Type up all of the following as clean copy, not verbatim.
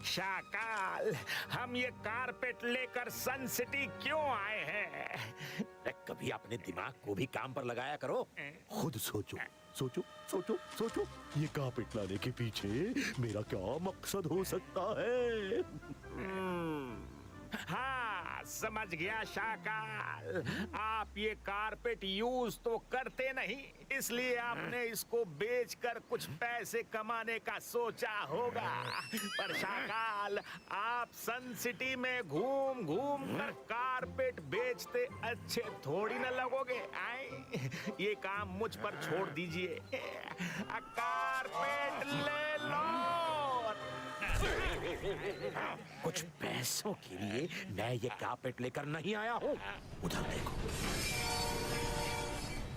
शाकाल, हम ये कारपेट लेकर सन सिटी क्यों आए हैं? कभी अपने दिमाग को भी काम पर लगाया करो। खुद सोचो, सोचो, सोचो, सोचो, ये कारपेट लाने के पीछे मेरा क्या मकसद हो सकता है? हाँ, समझ गया शाकाल। आप ये कारपेट यूज तो करते नहीं, इसलिए आपने इसको बेचकर कुछ पैसे कमाने का सोचा होगा। पर शाकाल, आप सन सिटी में घूम घूम कर कारपेट बेचते अच्छे थोड़ी न लगोगे। आए, ये काम मुझ पर छोड़ दीजिए। कारपेट ले लो। कुछ पैसों के लिए मैं ये कारपेट लेकर नहीं आया हूँ। उधर देखो,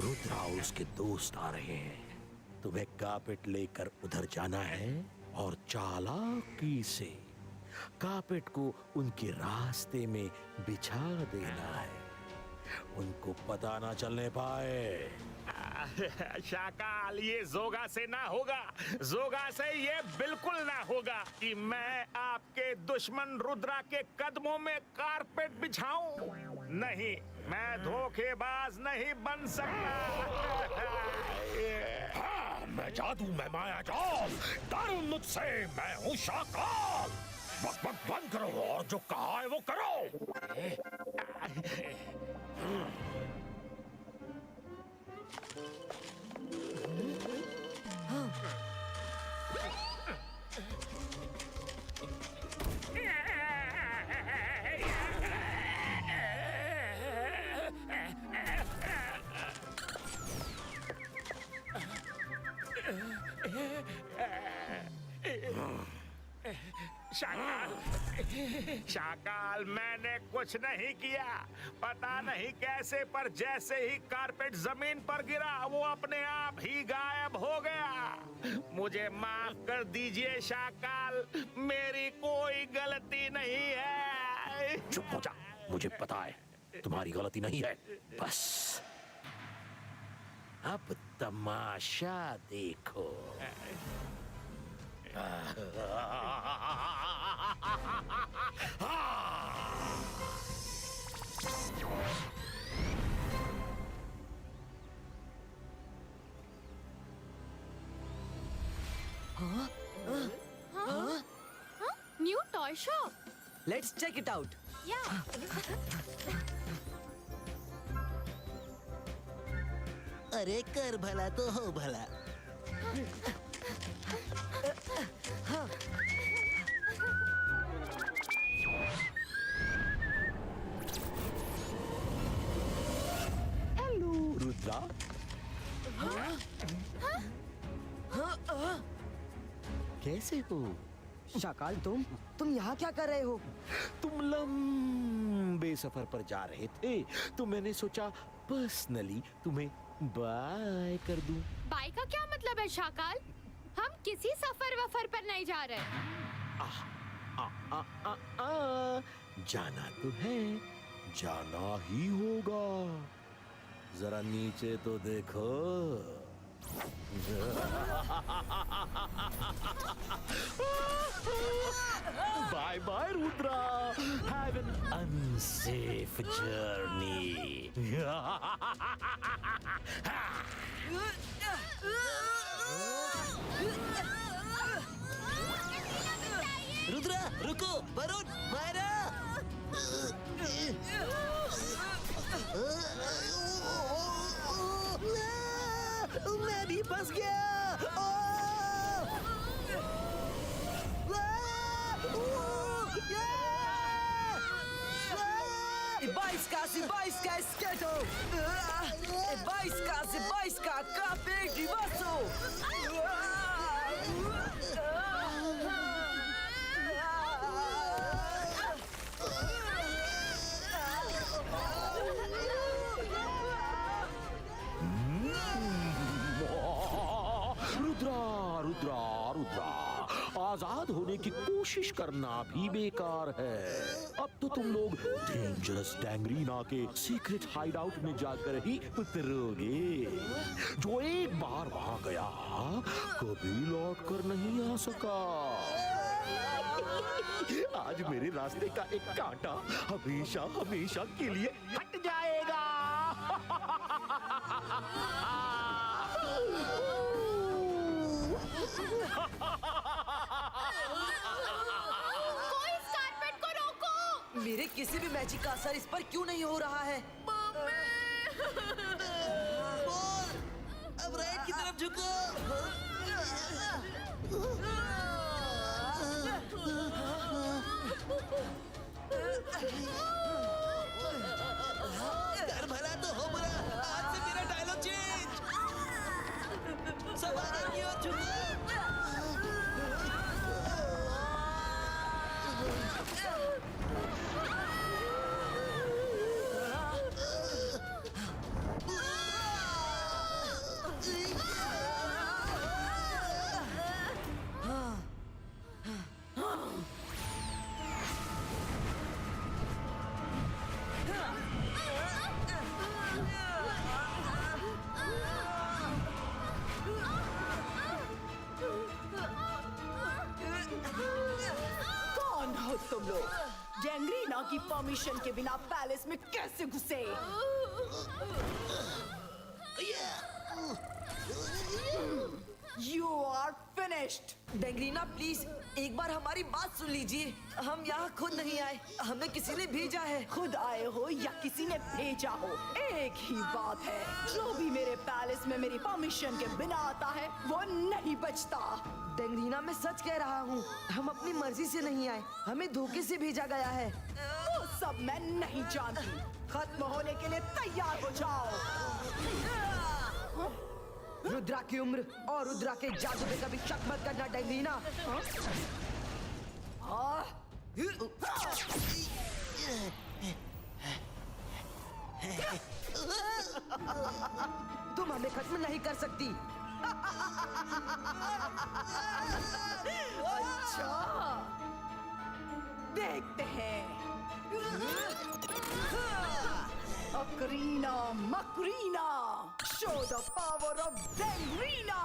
रुद्रा और उसके दोस्त आ रहे हैं। तुम्हें कारपेट लेकर उधर जाना है और चालाकी से कारपेट को उनके रास्ते में बिछा देना है, उनको पता ना चलने पाए। शाकाल, ये जोगा से ना होगा, जोगा से ये बिल्कुल ना होगा कि मैं आपके दुश्मन रुद्रा के कदमों में कारपेट बिछाऊं। नहीं, मैं धोखेबाज नहीं बन सकता। हाँ, मैं जादू में माया जाल, डरो मुझसे, मैं हूँ शाकाल। बक बक बंद करो और जो कहा है वो करो। शाकाल, शाकाल, मैंने कुछ नहीं किया। पता नहीं कैसे, पर जैसे ही कारपेट जमीन पर गिरा वो अपने आप ही गायब हो गया। मुझे माफ कर दीजिए शाकाल, मेरी कोई गलती नहीं है। चुप हो जा, मुझे पता है तुम्हारी गलती नहीं है। बस अब तमाशा देखो। New toy shop. Let's check it out. Yeah. अरे कर भला तो हो भला। हेलो रुद्रा। कैसे हो? शाकाल, तुम यहाँ क्या कर रहे हो? तुम लंबे सफर पर जा रहे थे तो मैंने सोचा पर्सनली तुम्हें बाय कर दूं। बाय का क्या मतलब है शाकाल? हम किसी सफर वफर पर नहीं जा रहे। जाना तो है, जाना ही होगा। जरा नीचे तो देखो। Bye bye Rudra, have an unsafe journey. Rudra रुको, वरुण मायरा। मैं भी फंस गया। Baisca, esquerdo! Baisca, capê de vaso! Rudra, आजाद होने की कोशिश करना भी बेकार है। अब तो तुम लोग डेंजरस डैंगरीना के सीक्रेट हाइड आउट में जाकर ही उतरोगे। जो एक बार वहां गया कभी लौट कर नहीं आ सका। आज मेरे रास्ते का एक कांटा हमेशा हमेशा के लिए हट जाएगा। कोई इस कारपेट को रोको। मेरे किसी भी मैजिक का असर इस पर क्यों नहीं हो रहा है? बोल, अब राइट की तरफ झुको। कर भला तो हो बुरा, आज से तेरा डायलॉग चेंज। सब आगे की ओर झुको। कौन हो तुम लोग? गैंग्रीना की परमिशन के बिना पैलेस में कैसे घुसे? You are finished. डेंगरीना प्लीज एक बार हमारी बात सुन लीजिए। हम यहाँ खुद नहीं आए, हमें किसी ने भेजा है। खुद आए हो या किसी ने भेजा हो, एक ही बात है। जो भी मेरे पैलेस में मेरी परमिशन के बिना आता है वो नहीं बचता। डेंगरीना मैं सच कह रहा हूँ, हम अपनी मर्जी से नहीं आए, हमें धोखे से भेजा गया है। वो सब मैं नहीं जानती। खत्म होने के लिए तैयार हो जाओ। रुद्रा की उम्र और रुद्रा के जादू पे कभी शक मत करना डेंगरीना। तुम हमें खत्म नहीं कर सकती। अच्छा, देखते हैं। अकरीना मकरीना, show the power of Dengrina.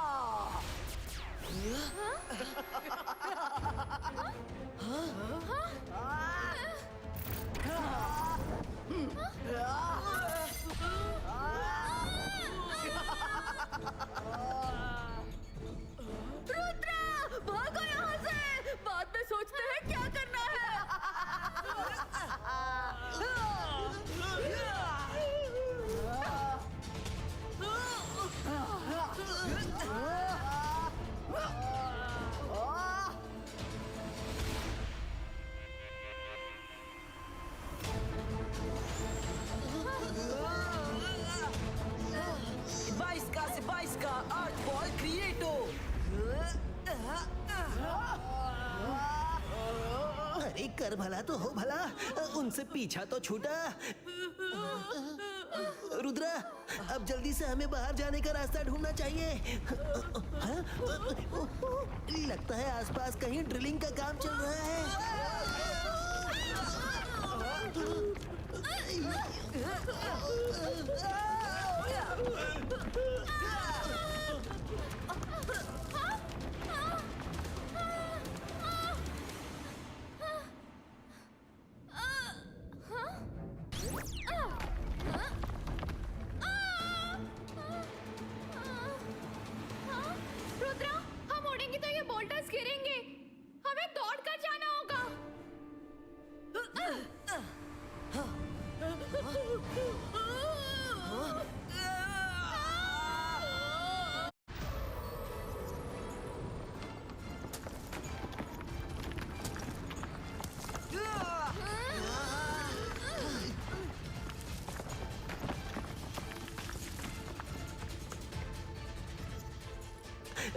Rudra, भागो यहाँ से। बाद में सोचते हैं क्या करना है। बाईस का आर्ट बॉल क्रिएटो। अरे कर भला तो हो भला, उनसे पीछा तो छूटा। रुद्रा, अब जल्दी से हमें बाहर जाने का रास्ता ढूंढना चाहिए। हाँ? लगता है आसपास कहीं ड्रिलिंग का काम चल रहा है। रुद्रा, हम उड़ेंगे तो ये बोल्टर्स गिरेंगे। हमें दौड़ कर जाना होगा।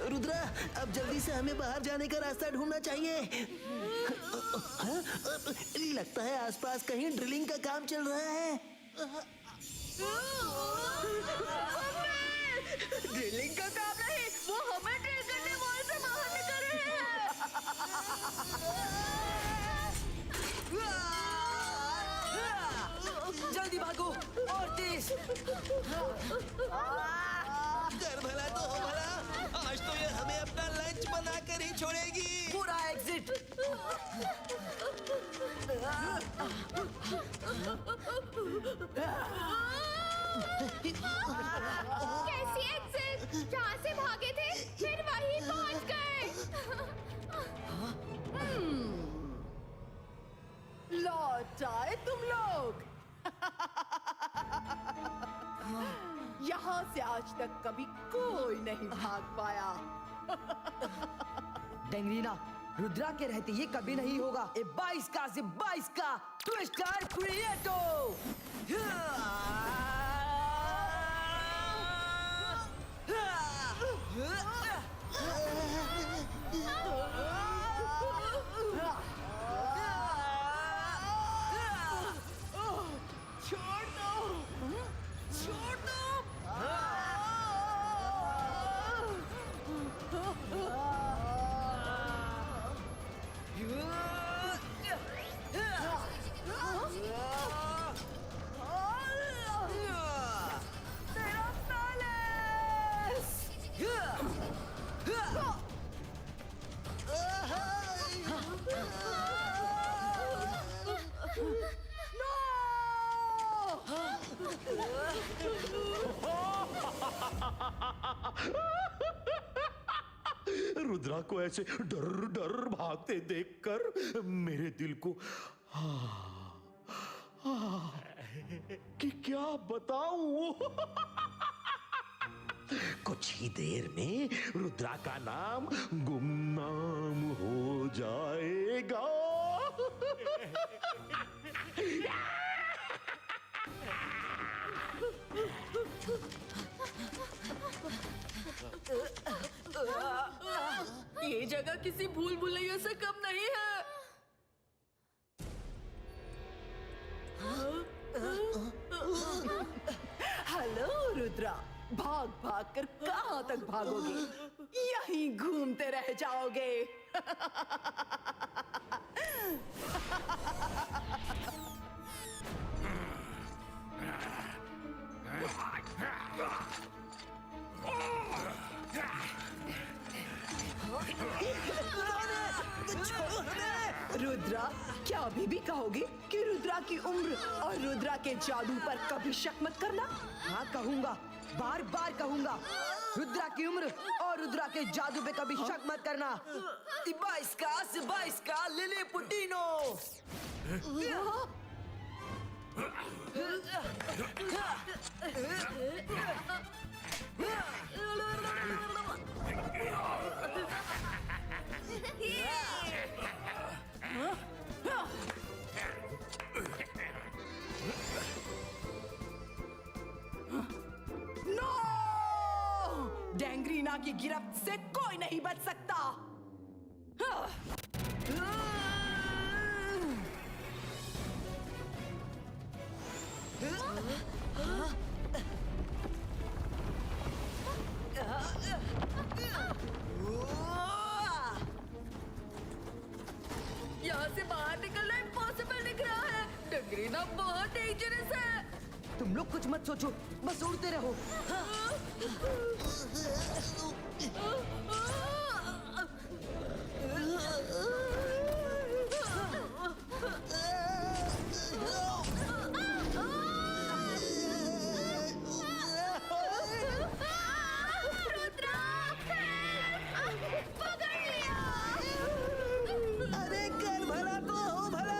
रुद्रा, अब जल्दी से हमें बाहर जाने का रास्ता ढूंढना चाहिए। हाँ? लगता है आसपास कहीं ड्रिलिंग का काम चल रहा है। ड्रिलिंग का काम नहीं, वो हमें ड्रिल करने वॉल से बाहर निकल रहे हैं। जल्दी भागो और तेज। कर भला तो हो भला, आज तो ये हमें अपना लंच बना कर ही छोड़ेगी। पूरा एग्जिट। कैसी एग्जिट? जहाँ से भागे थे फिर वहीं पहुँच गए। लौट आए तुम लोग। यहाँ से आज तक कभी कोई नहीं भाग पाया। डेंगरीना, रुद्रा के रहते ये कभी नहीं होगा। ए 22 का से 22 का ट्विस्टर क्रिएटो। छोड़ दो, छोड़ दो। तेरा पैलेस। रुद्रा को ऐसे डर डर भागते देखकर मेरे दिल को कि क्या बताऊं। कुछ ही देर में रुद्रा का नाम गुमनाम हो जाएगा। ये जगह किसी भूल भुलैया से कम नहीं है। हेलो रुद्रा, भाग भाग कर कहाँ तक भागोगे? यहीं घूमते रह जाओगे। रुद्रा, क्या अभी भी कहोगे कि रुद्रा की उम्र और रुद्रा के जादू पर कभी शक मत करना? हाँ कहूंगा, बार बार कहूंगा। रुद्रा की उम्र और रुद्रा के जादू पे कभी शक मत करना। 22 का लिली पुटीनो। नो! डेंगरीना की गिरफ्त से कोई नहीं बच सकता। यहाँ से बाहर निकलना इम्पॉसिबल दिख रहा है। डेंगरीना बहुत डेंजरस है। तुम लोग कुछ मत सोचो, बस उड़ते रहो। अरे कर भला तो हो भला।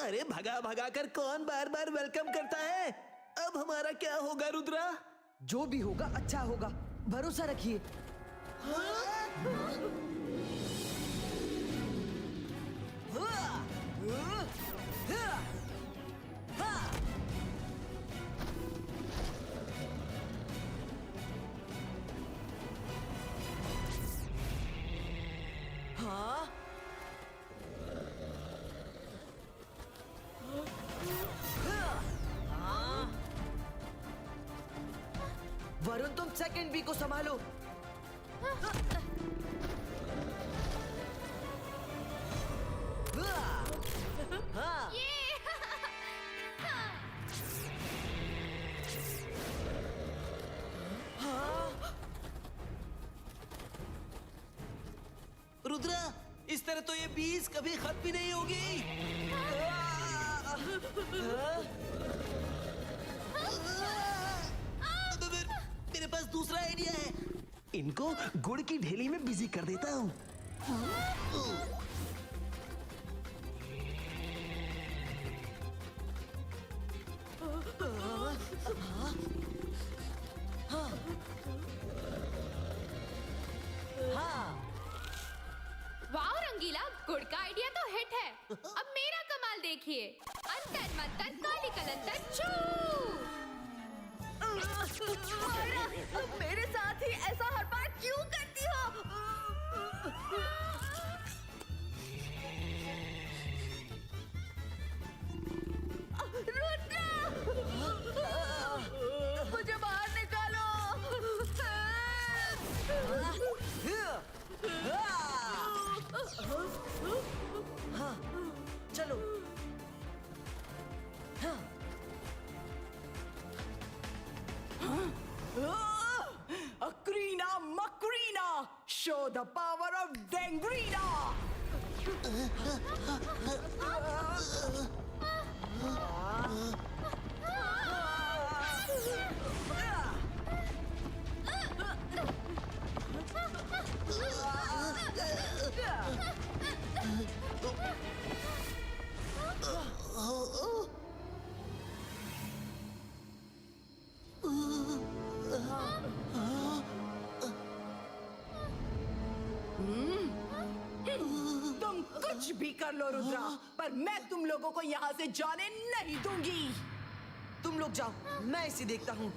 अरे भगा भगा कर कौन बार बार वेलकम करता है? अब हमारा क्या होगा रुद्रा? जो भी होगा अच्छा होगा, भरोसा रखिए। वरुण तुम सेकंड बी को संभालो। रुद्रा, इस तरह तो ये 20 कभी खत्म ही नहीं होगी। मेरे पास दूसरा आइडिया है। इनको गुड़ की ढेली में बिजी कर देता हूँ। वाह रंगीला, गुड़ का आइडिया तो हिट है। अब मेरा कमाल देखिए। अंतर मंतर काली कलंतर छू। मेरे साथ ही ऐसा हर बार क्यों करती हो? रुद्रा! मुझे बाहर निकालो। हाँ, चलो। Akrina Makrina, show the power of Dangrina. तुम कुछ भी कर लो रुद्रा, पर मैं तुम लोगों को यहाँ से जाने नहीं दूंगी। तुम लोग जाओ, मैं इसे देखता हूँ।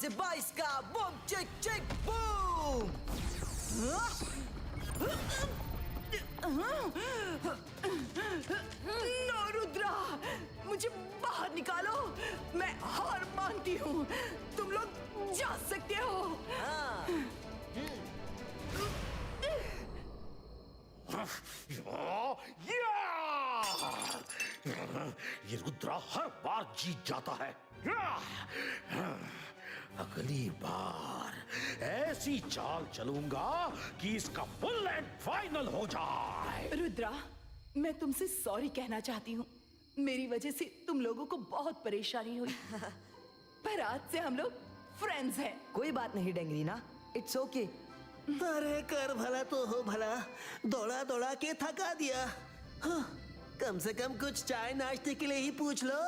Zebaisca, boom, chick, chick, boom! No Rudra, मुझे बाहर निकालो। मैं हार मानती हूँ। तुम लोग जा सकते हो। ये रुद्रा हर बार जीत जाता है। अगली बार ऐसी चाल चलूंगा कि इसका फुल एंड फाइनल हो जाए। रुद्रा, मैं तुमसे सॉरी कहना चाहती हूँ। मेरी वजह से तुम लोगों को बहुत परेशानी हुई। पर आज से हम लोग फ्रेंड्स हैं। कोई बात नहीं डेंगरीना, इट्स ओके। अरे कर भला तो हो भला, दौड़ा दौड़ा के थका दिया। हाँ, कम से कम कुछ चाय नाश्ते के लिए ही पूछ लो।